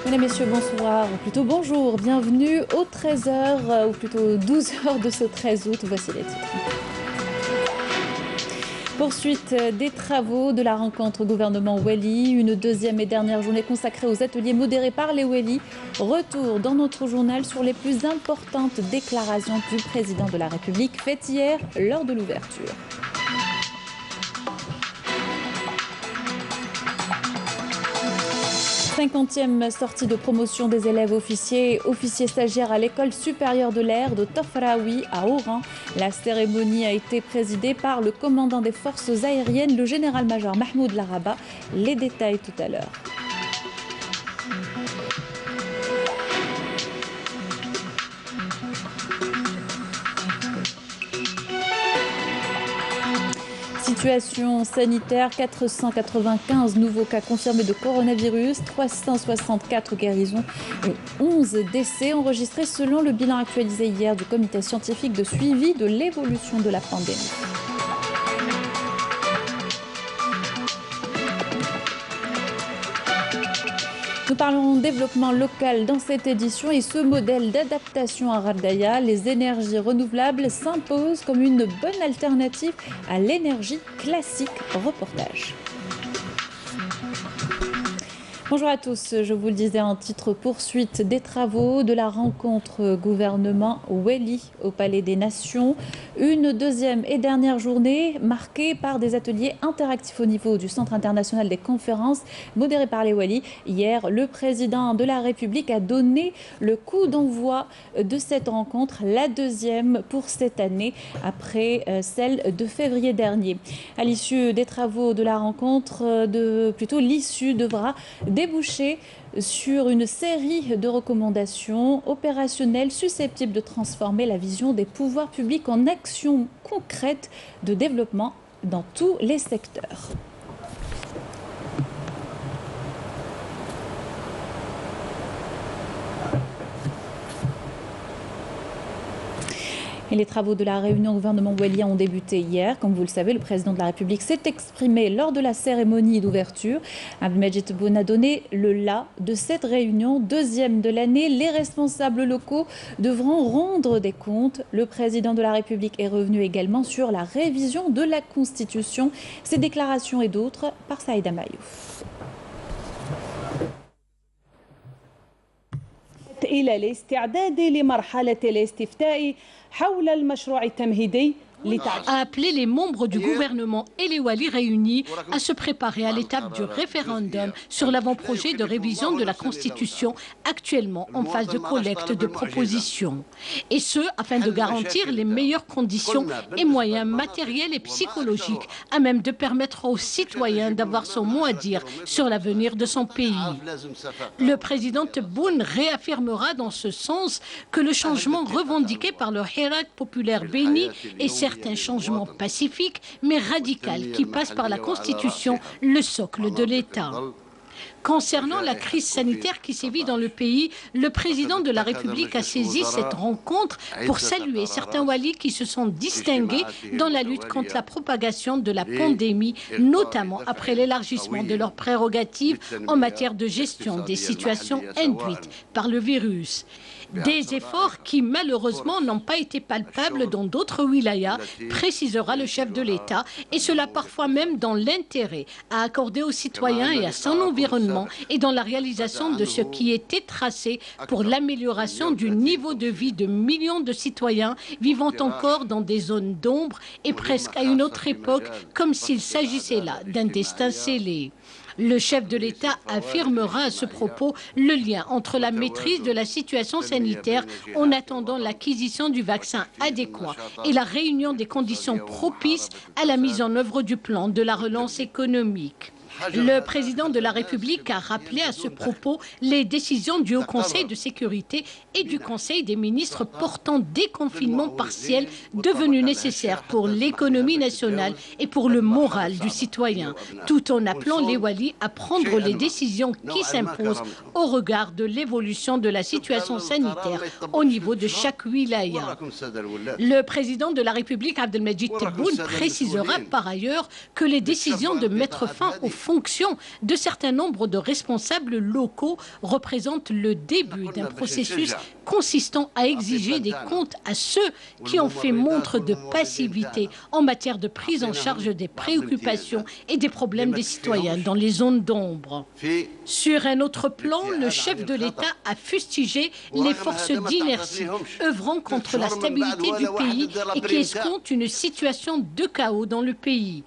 Mesdames, Messieurs, bonsoir, ou plutôt bonjour, bienvenue aux 13h, ou plutôt 12h de ce 13 août, voici les titres. Poursuite des travaux de la rencontre gouvernement Wali, une deuxième et dernière journée consacrée aux ateliers modérés par les Wali. Retour dans notre journal sur les plus importantes déclarations du président de la République faites hier lors de l'ouverture. Cinquantième sortie de promotion des élèves officiers et officiers stagiaires à l'école supérieure de l'air de Tafraoui à Oran. La cérémonie a été présidée par le commandant des forces aériennes, le général-major Mahmoud Laraba. Les détails tout à l'heure. Situation sanitaire, 495 nouveaux cas confirmés de coronavirus, 364 guérisons et 11 décès enregistrés selon le bilan actualisé hier du comité scientifique de suivi de l'évolution de la pandémie. Nous parlons développement local dans cette édition et ce modèle d'adaptation à Ghardaya, les énergies renouvelables s'imposent comme une bonne alternative à l'énergie classique. Reportage. Bonjour à tous, je vous le disais en titre, poursuite des travaux de la rencontre gouvernement Wali au Palais des Nations. Une deuxième et dernière journée marquée par des ateliers interactifs au niveau du Centre international des conférences modéré par les Wali. Hier, le président de la République a donné le coup d'envoi de cette rencontre, la deuxième pour cette année après celle de février dernier. À l'issue des travaux de la rencontre, l'issue devra déboucher sur une série de recommandations opérationnelles susceptibles de transformer la vision des pouvoirs publics en actions concrètes de développement dans tous les secteurs. Et les travaux de la réunion gouvernement Wali ont débuté hier. Comme vous le savez, le président de la République s'est exprimé lors de la cérémonie d'ouverture. Abdelmajid Tebboune a donné le la de cette réunion, deuxième de l'année. Les responsables locaux devront rendre des comptes. Le président de la République est revenu également sur la révision de la Constitution. Ces déclarations et d'autres par Saïda Mayouf. إلى الاستعداد لمرحلة الاستفتاء حول المشروع التمهيدي a appelé les membres du gouvernement et les Wali réunis à se préparer à l'étape du référendum sur l'avant-projet de révision de la Constitution actuellement en phase de collecte de propositions. Et ce, afin de garantir les meilleures conditions et moyens matériels et psychologiques à même de permettre aux citoyens d'avoir son mot à dire sur l'avenir de son pays. Le président Tebboune réaffirmera dans ce sens que le changement revendiqué par le Hirak populaire béni est certains changements pacifiques mais radicaux qui passent par la Constitution, le socle de l'État. Concernant la crise sanitaire qui sévit dans le pays, le président de la République a saisi cette rencontre pour saluer certains walis qui se sont distingués dans la lutte contre la propagation de la pandémie, notamment après l'élargissement de leurs prérogatives en matière de gestion des situations induites par le virus. Des efforts qui, malheureusement, n'ont pas été palpables dans d'autres wilayas, précisera le chef de l'État, et cela parfois même dans l'intérêt à accorder aux citoyens et à son environnement et dans la réalisation de ce qui était tracé pour l'amélioration du niveau de vie de millions de citoyens vivant encore dans des zones d'ombre et presque à une autre époque, comme s'il s'agissait là d'un destin scellé. Le chef de l'État affirmera à ce propos le lien entre la maîtrise de la situation sanitaire en attendant l'acquisition du vaccin adéquat et la réunion des conditions propices à la mise en œuvre du plan de la relance économique. Le président de la République a rappelé à ce propos les décisions du Haut Conseil de sécurité et du Conseil des ministres portant déconfinement partiel devenu nécessaire pour l'économie nationale et pour le moral du citoyen, tout en appelant les walis à prendre les décisions qui s'imposent au regard de l'évolution de la situation sanitaire au niveau de chaque wilaya. Le président de la République, Abdelmajid Tebboune, précisera par ailleurs que les décisions de mettre fin au fonctions de certains nombres de responsables locaux représente le début d'un processus consistant à exiger des comptes à ceux qui ont fait montre de passivité en matière de prise en charge des préoccupations et des problèmes des citoyens dans les zones d'ombre. Sur un autre plan, le chef de l'État a fustigé les forces d'inertie œuvrant contre la stabilité du pays et qui escomptent une situation de chaos dans le pays.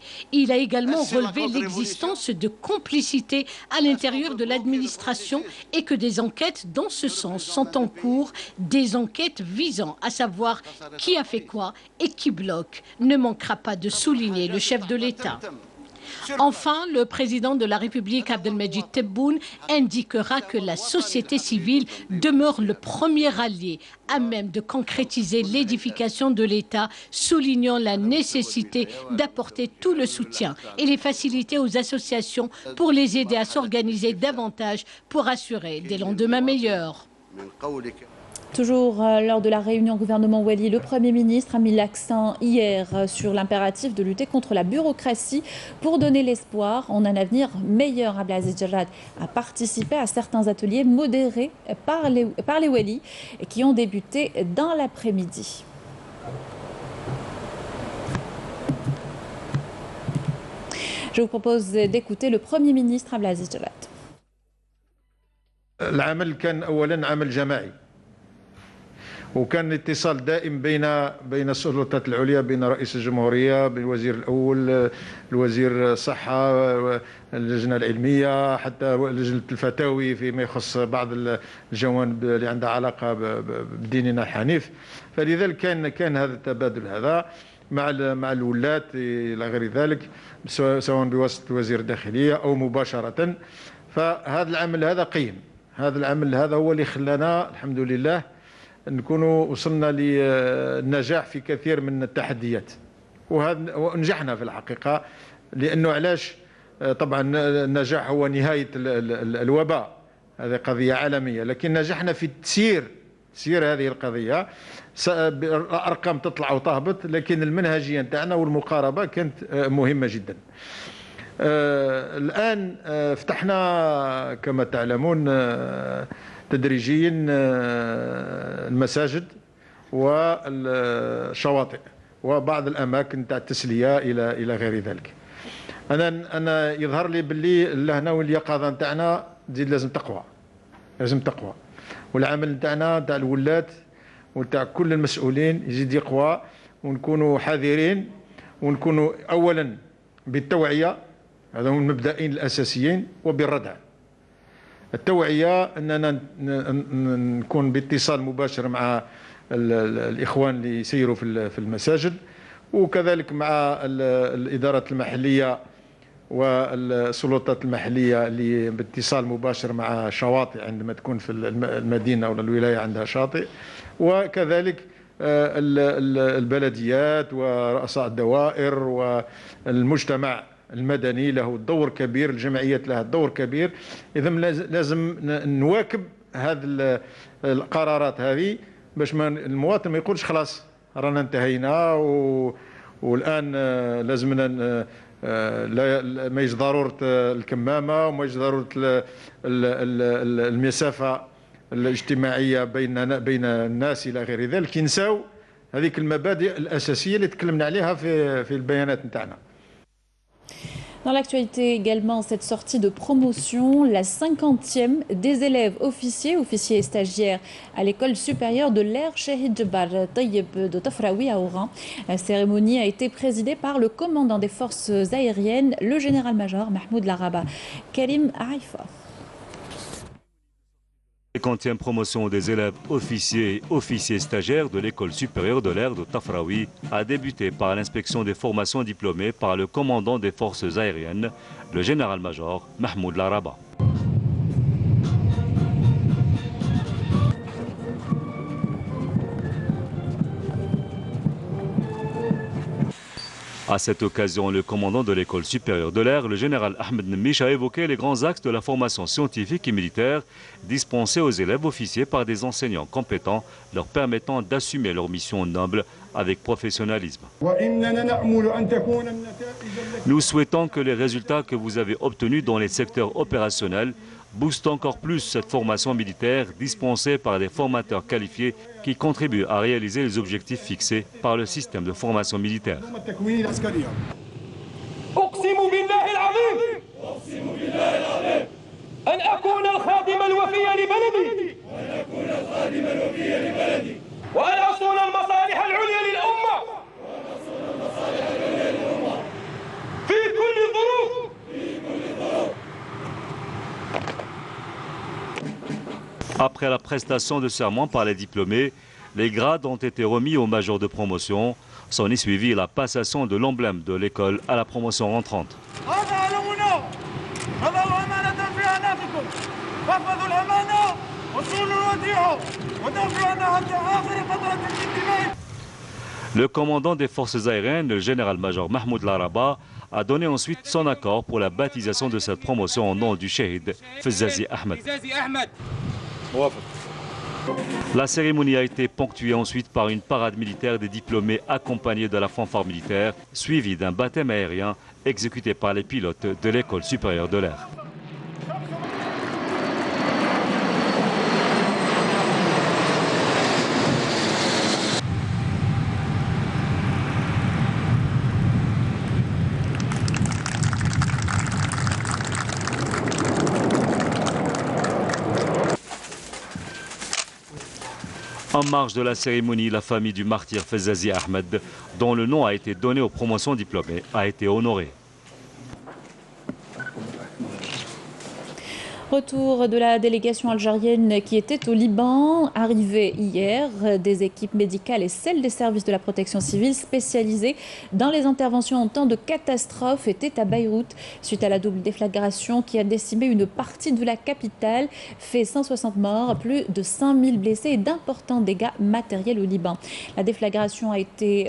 Il a également relevé l'existence de complicité à l'intérieur de l'administration et que des enquêtes dans ce sens sont en cours, des enquêtes visant à savoir qui a fait quoi et qui bloque, ne manquera pas de souligner le chef de l'État. Enfin, le président de la République, Abdelmajid Tebboune, indiquera que la société civile demeure le premier allié à même de concrétiser l'édification de l'État, soulignant la nécessité d'apporter tout le soutien et les facilités aux associations pour les aider à s'organiser davantage pour assurer des lendemains meilleurs. Toujours lors de la réunion gouvernement Wali, le Premier ministre a mis l'accent hier sur l'impératif de lutter contre la bureaucratie pour donner l'espoir en un avenir meilleur. Abdelaziz Jarrad a participé à certains ateliers modérés par les Wali qui ont débuté dans l'après-midi. Je vous propose d'écouter le Premier ministre Abdelaziz Jarrad. العمل كان أولا عمل جماعي وكان اتصال دائم بين السلطات العليا، بين رئيس الجمهورية، بالوزير الأول، الوزير الصحة، اللجنة العلمية، حتى لجنة الفتاوي فيما يخص بعض الجوانب اللي عندها علاقة بديننا الحنيف. فلذلك كان هذا التبادل هذا مع الولاة إلى غير ذلك، سواء بواسطة وزير الداخلية أو مباشرة. فهذا العمل هذا قيم، هذا العمل هذا هو اللي خلانا الحمد لله نكونوا وصلنا للنجاح في كثير من التحديات، ونجحنا في الحقيقة. لأنه علاش؟ طبعا النجاح هو نهاية الوباء، هذه قضية عالمية، لكن نجحنا في تسيير هذه القضية. الأرقام تطلع وتهبط، لكن المنهجية نتاعنا والمقاربة كانت مهمة جدا. الآن فتحنا كما تعلمون تدريجيا المساجد والشواطئ وبعض الأماكن تاع التسلية إلى غير ذلك. أنا يظهر لي باللي اللهنا واليقظة نتاعنا تزيد لازم تقوى، والعمل نتاعنا تاع الولاة وتاع كل المسؤولين يزيد يقوى، ونكونوا حذرين، ونكونوا أولا بالتوعية، هذا هم المبدئين الأساسيين، وبالردع. التوعية أننا نكون باتصال مباشر مع الإخوان اللي يسيروا في المساجد، وكذلك مع الإدارات المحلية والسلطات المحلية اللي باتصال مباشر مع شواطئ عندما تكون في المدينة ولا الولاية عندها شاطئ، وكذلك البلديات ورؤساء الدوائر والمجتمع المدني له دور كبير، الجمعيات لها دور كبير. إذا لازم نواكب هذه القرارات هذه باش المواطن ما يقولش خلاص رانا انتهينا والآن لازمنا ما يجي ضرورة الكمامة وما يجي ضرورة المسافة الاجتماعية بين الناس إلى غير ذلك. ينساو هذيك المبادئ الأساسية اللي تكلمنا عليها في البيانات نتاعنا. Dans l'actualité également, cette sortie de promotion, la 50e des élèves officiers et stagiaires à l'école supérieure de l'air Shahid Jebbar Tayyib de Tafraoui à Oran. La cérémonie a été présidée par le commandant des forces aériennes, le général-major Mahmoud Laraba. Karim Haifa. La 50e promotion des élèves officiers stagiaires de l'école supérieure de l'air de Tafraoui a débuté par l'inspection des formations diplômées par le commandant des forces aériennes, le général-major Mahmoud Laraba. À cette occasion, le commandant de l'école supérieure de l'air, le général Ahmed Nemish, a évoqué les grands axes de la formation scientifique et militaire dispensée aux élèves officiers par des enseignants compétents, leur permettant d'assumer leur mission noble avec professionnalisme. Nous souhaitons que les résultats que vous avez obtenus dans les secteurs opérationnels boostent encore plus cette formation militaire dispensée par des formateurs qualifiés qui contribuent à réaliser les objectifs fixés par le système de formation militaire. Après la prestation de serment par les diplômés, les grades ont été remis aux majors de promotion. S'en est suivi la passation de l'emblème de l'école à la promotion rentrante. Le commandant des forces aériennes, le général-major Mahmoud Laraba, a donné ensuite son accord pour la baptisation de cette promotion au nom du shahid Fezazi Ahmed. La cérémonie a été ponctuée ensuite par une parade militaire des diplômés accompagnés de la fanfare militaire, suivie d'un baptême aérien exécuté par les pilotes de l'école supérieure de l'air. En marge de la cérémonie, la famille du martyr Fezazi Ahmed, dont le nom a été donné aux promotions diplômées, a été honorée. Retour de la délégation algérienne qui était au Liban, arrivée hier. Des équipes médicales et celles des services de la protection civile spécialisées dans les interventions en temps de catastrophe étaient à Beyrouth suite à la double déflagration qui a décimé une partie de la capitale, fait 160 morts, plus de 5000 blessés et d'importants dégâts matériels au Liban. La délégation a été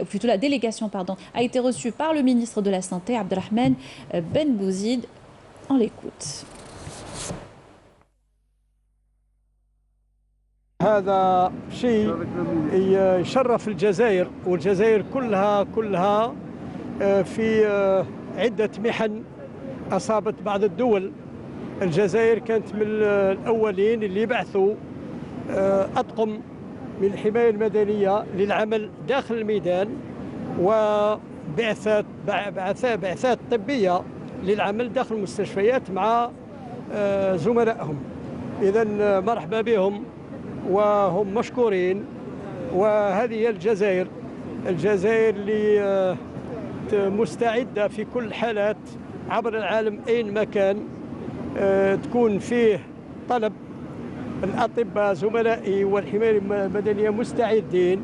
reçue par le ministre de la Santé, Abdelrahman Ben Bouzid. On l'écoute. هذا شيء يشرف الجزائر والجزائر كلها في عدة محن أصابت بعض الدول. الجزائر كانت من الأولين اللي بعثوا أطقم من الحماية المدنية للعمل داخل الميدان وبعثات طبية للعمل داخل المستشفيات مع زملائهم. إذا مرحبا بهم وهم مشكورين. وهذه هي الجزائر اللي مستعدة في كل الحالات عبر العالم أين مكان تكون فيه طلب. الأطباء زملائي والحماية المدنية مستعدين.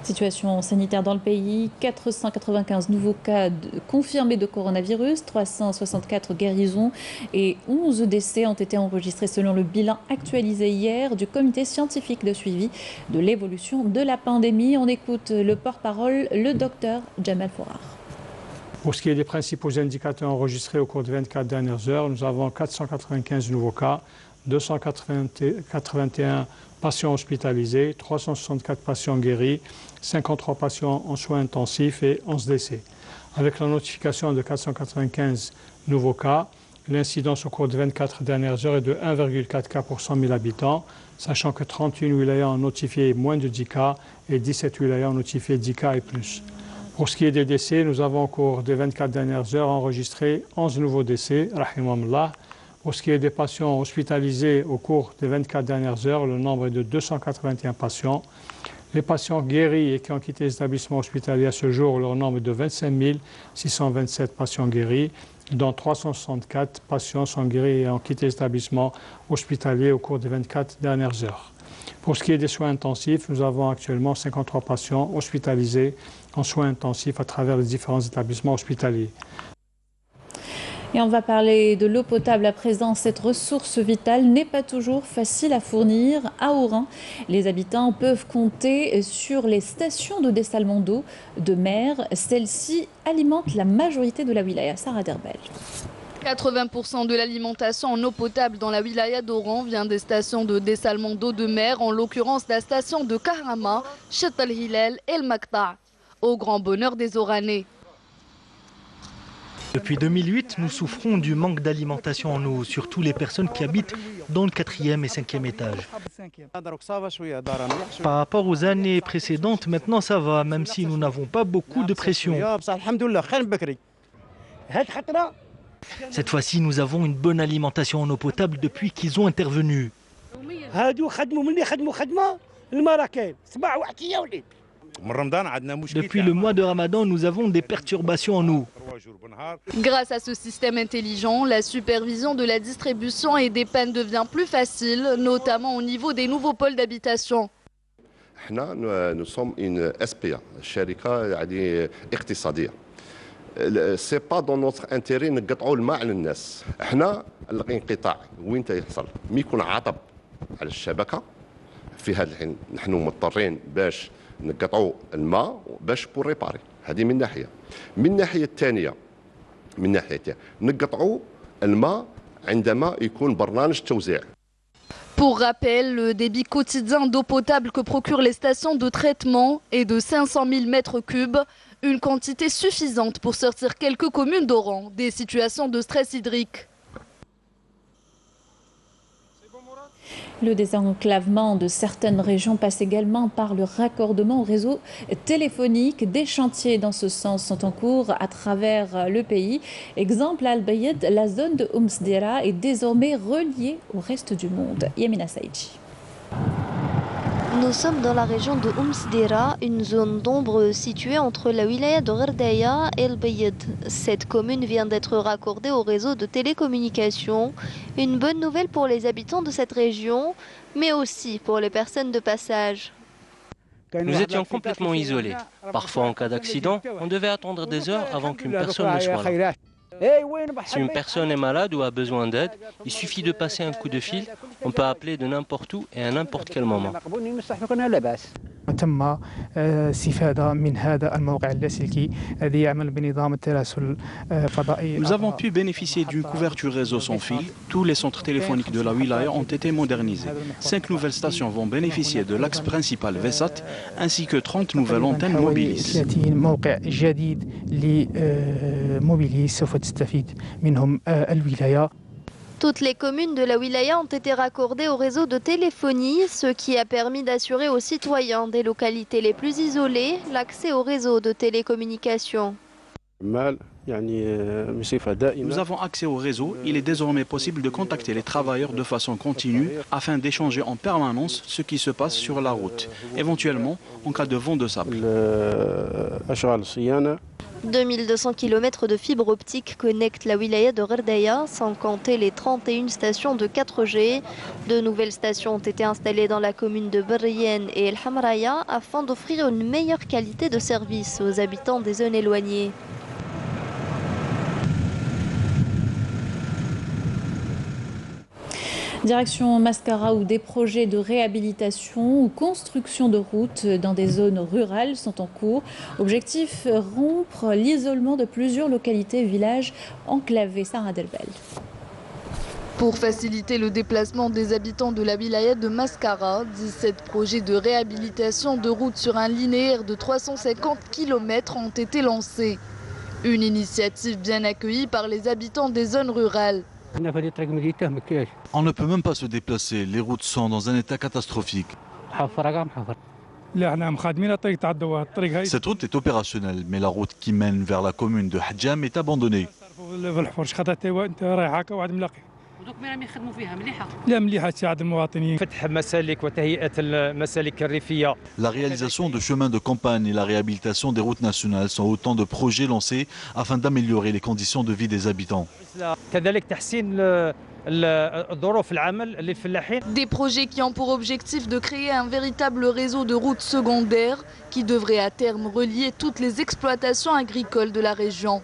Situation sanitaire dans le pays, 495 nouveaux cas confirmés de coronavirus, 364 guérisons et 11 décès ont été enregistrés selon le bilan actualisé hier du comité scientifique de suivi de l'évolution de la pandémie. On écoute le porte-parole, le docteur Jamal Fourar. Pour ce qui est des principaux indicateurs enregistrés au cours des 24 dernières heures, nous avons 495 nouveaux cas, 281 patients hospitalisés, 364 patients guéris, 53 patients en soins intensifs et 11 décès. Avec la notification de 495 nouveaux cas, l'incidence au cours des 24 dernières heures est de 1,4 cas pour 100 000 habitants, sachant que 31 wilayas ont notifié moins de 10 cas et 17 wilayas ont notifié 10 cas et plus. Pour ce qui est des décès, nous avons au cours des 24 dernières heures enregistré 11 nouveaux décès, rahimahumullah. Pour ce qui est des patients hospitalisés au cours des 24 dernières heures, le nombre est de 281 patients. Les patients guéris et qui ont quitté les établissements hospitaliers à ce jour, leur nombre est de 25 627 patients guéris, dont 364 patients sont guéris et ont quitté les établissements hospitaliers au cours des 24 dernières heures. Pour ce qui est des soins intensifs, nous avons actuellement 53 patients hospitalisés en soins intensifs à travers les différents établissements hospitaliers. Et on va parler de l'eau potable à présent. Cette ressource vitale n'est pas toujours facile à fournir. À Oran, les habitants peuvent compter sur les stations de dessalement d'eau de mer. Celles-ci alimentent la majorité de la wilaya. Sarah Derbel. 80% de l'alimentation en eau potable dans la wilaya d'Oran vient des stations de dessalement d'eau de mer, en l'occurrence la station de Kahrama, Chet al-Hilal et El Makta', au grand bonheur des Oranais. Depuis 2008, nous souffrons du manque d'alimentation en eau, surtout les personnes qui habitent dans le 4e et 5e étage. Par rapport aux années précédentes, maintenant ça va, même si nous n'avons pas beaucoup de pression. Cette fois-ci, nous avons une bonne alimentation en eau potable depuis qu'ils ont intervenu. Depuis le mois de Ramadan, nous avons des perturbations en eau. Grâce à ce système intelligent, la supervision de la distribution et des pannes devient plus facile, notamment au niveau des nouveaux pôles d'habitation. Nous sommes une SPA, شركة اقتصادية. C'est pas dans notre intérêt نقطعوا الماء على الناس. احنا الانقطاع وين يحصل؟ مي يكون عطب على الشبكة. في هذا الحين نحن مضطرين باش نقطعوا الماء باش بور ريباري. هذه من ناحية. من الناحية الثانية نقطعوا الماء عندما يكون برنامج توزيع. Pour rappel, le débit quotidien d'eau potable que procurent les stations de traitement est de 500 000 mètres cubes, une quantité suffisante pour sortir quelques communes d'Oran des situations de stress hydrique. Le désenclavement de certaines régions passe également par le raccordement au réseau téléphonique. Des chantiers dans ce sens sont en cours à travers le pays. Exemple, à Al-Bayed, la zone de Msdera est désormais reliée au reste du monde. Yamina Saïdji. Nous sommes dans la région de Msdera, une zone d'ombre située entre la wilaya de Gherdaya et Al-Bayed. Cette commune vient d'être raccordée au réseau de télécommunications. Une bonne nouvelle pour les habitants de cette région, mais aussi pour les personnes de passage. Nous étions complètement isolés. Parfois, en cas d'accident, on devait attendre des heures avant qu'une personne ne soit là. Si une personne est malade ou a besoin d'aide, il suffit de passer un coup de fil. On peut appeler de n'importe où et à n'importe quel moment. تم استفادة من هذا الموقع اللاسلكي الذي يعمل بنظام التراسل فضائي. Nous avons pu bénéficier d'une couverture réseau sans fil. Tous les centres téléphoniques de la wilaya ont été modernisés. 5 nouvelles stations vont bénéficier de l'axe principal VSAT ainsi que 30 nouvelles antennes Mobilis. 30 موقع جديد لموبيليس سوف تستفيد منهم الولاية. Toutes les communes de la wilaya ont été raccordées au réseau de téléphonie, ce qui a permis d'assurer aux citoyens des localités les plus isolées l'accès au réseau de télécommunications. Nous avons accès au réseau. Il est désormais possible de contacter les travailleurs de façon continue afin d'échanger en permanence ce qui se passe sur la route, éventuellement en cas de vent de sable. 2200 km de fibres optiques connectent la wilaya de Gherdaya, sans compter les 31 stations de 4G. De nouvelles stations ont été installées dans la commune de Berrien et El Hamraya afin d'offrir une meilleure qualité de service aux habitants des zones éloignées. Direction Mascara où des projets de réhabilitation ou construction de routes dans des zones rurales sont en cours. Objectif, rompre l'isolement de plusieurs localités et villages enclavés. Sarah Delbel. Pour faciliter le déplacement des habitants de la wilaya de Mascara, 17 projets de réhabilitation de routes sur un linéaire de 350 km ont été lancés. Une initiative bien accueillie par les habitants des zones rurales. On ne peut même pas se déplacer, les routes sont dans un état catastrophique. Cette route est opérationnelle, mais la route qui mène vers la commune de Hadjam est abandonnée. La réalisation de chemins de campagne et la réhabilitation des routes nationales sont autant de projets lancés afin d'améliorer les conditions de vie des habitants. Des projets qui ont pour objectif de créer un véritable réseau de routes secondaires qui devrait à terme relier toutes les exploitations agricoles de la région.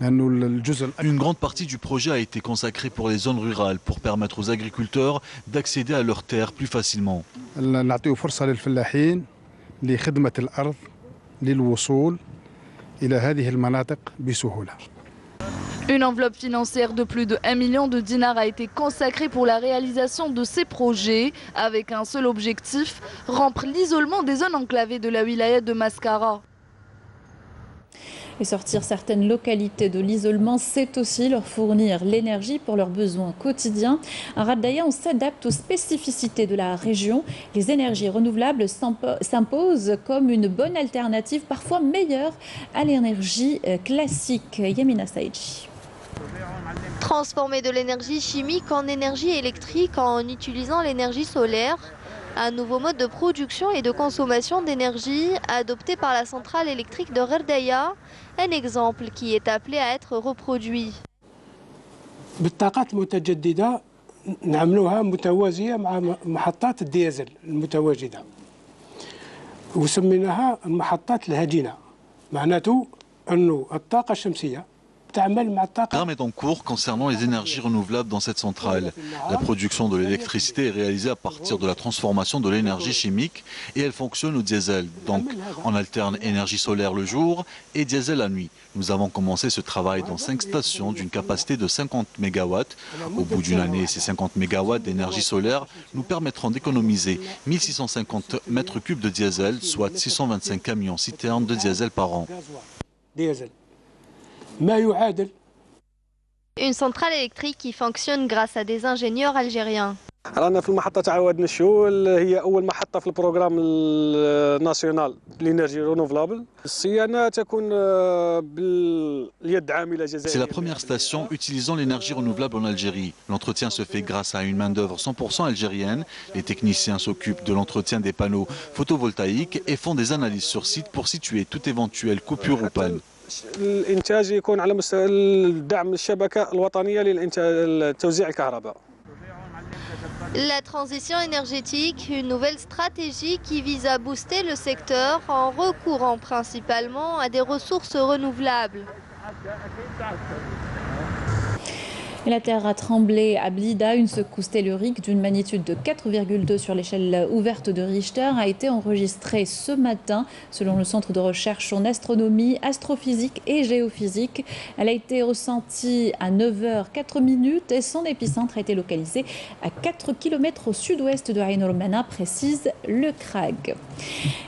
Une grande partie du projet a été consacrée pour les zones rurales, pour permettre aux agriculteurs d'accéder à leurs terres plus facilement. Une enveloppe financière de plus de 1 million de dinars a été consacrée pour la réalisation de ces projets, avec un seul objectif, rompre l'isolement des zones enclavées de la wilaya de Mascara. Et sortir certaines localités de l'isolement, c'est aussi leur fournir l'énergie pour leurs besoins quotidiens. À Gherdaya, on s'adapte aux spécificités de la région. Les énergies renouvelables s'imposent comme une bonne alternative, parfois meilleure à l'énergie classique. Yamina Saïdji. Transformer de l'énergie chimique en énergie électrique en utilisant l'énergie solaire. Un nouveau mode de production et de consommation d'énergie adopté par la centrale électrique de Gherdaya, un exemple qui est appelé à être reproduit. بالطاقات المتجددة نعملوها متوازية مع محطات الديزل المتواجدة وسميناها المحطات الهجينة معناته أنه الطاقة الشمسية Programme est en cours concernant les énergies renouvelables dans cette centrale. La production de l'électricité est réalisée à partir de la transformation de l'énergie chimique et elle fonctionne au diesel. Donc on alterne énergie solaire le jour et diesel la nuit. Nous avons commencé ce travail dans 5 stations d'une capacité de 50 MW. Au bout d'une année, ces 50 MW d'énergie solaire nous permettront d'économiser 1650 mètres cubes de diesel, soit 625 camions citernes de diesel par an. Une centrale électrique qui fonctionne grâce à des ingénieurs algériens. رانا في المحطة تعاود نشول هي أول محطة في البروغرام الناسيونال للإنرجي رينوفلابل. الصيانة تكون باليد عاملة جزائرية. C'est la première station utilisant l'énergie renouvelable en Algérie. L'entretien se fait grâce à une main-d'œuvre 100% algérienne. Les techniciens s'occupent de l'entretien des panneaux photovoltaïques et font des analyses sur site pour situer toute éventuelle coupure ou panne. الإنتاج يكون على مستوى دعم الشبكة الوطنية لتوزيع الكهرباء. La transition énergétique, une nouvelle stratégie qui vise à booster le secteur en recourant principalement à des ressources renouvelables. Et la terre a tremblé à Blida. Une secousse tellurique d'une magnitude de 4,2 sur l'échelle ouverte de Richter a été enregistrée ce matin selon le centre de recherche en astronomie, astrophysique et géophysique. Elle a été ressentie à 9h04 et son épicentre a été localisé à 4 km au sud-ouest de Ain al-Mana, précise le CRAG.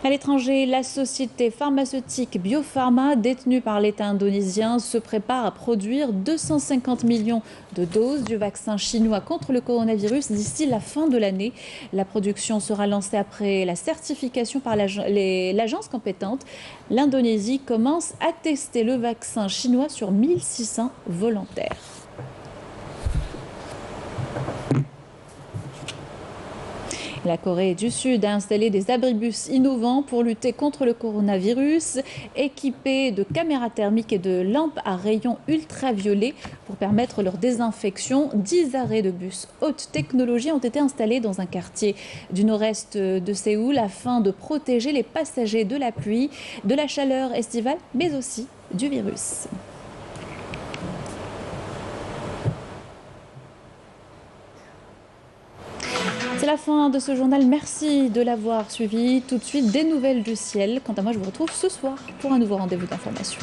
À l'étranger, la société pharmaceutique Biopharma, détenue par l'État indonésien, se prépare à produire 250 millions de doses du vaccin chinois contre le coronavirus d'ici la fin de l'année. La production sera lancée après la certification par l'agence compétente. L'Indonésie commence à tester le vaccin chinois sur 1600 volontaires. La Corée du Sud a installé des abribus innovants pour lutter contre le coronavirus, équipés de caméras thermiques et de lampes à rayons ultraviolets pour permettre leur désinfection. 10 arrêts de bus haute technologie ont été installés dans un quartier du nord-est de Séoul afin de protéger les passagers de la pluie, de la chaleur estivale, mais aussi du virus. C'est la fin de ce journal. Merci de l'avoir suivi. Tout de suite, des nouvelles du ciel. Quant à moi, je vous retrouve ce soir pour un nouveau rendez-vous d'information.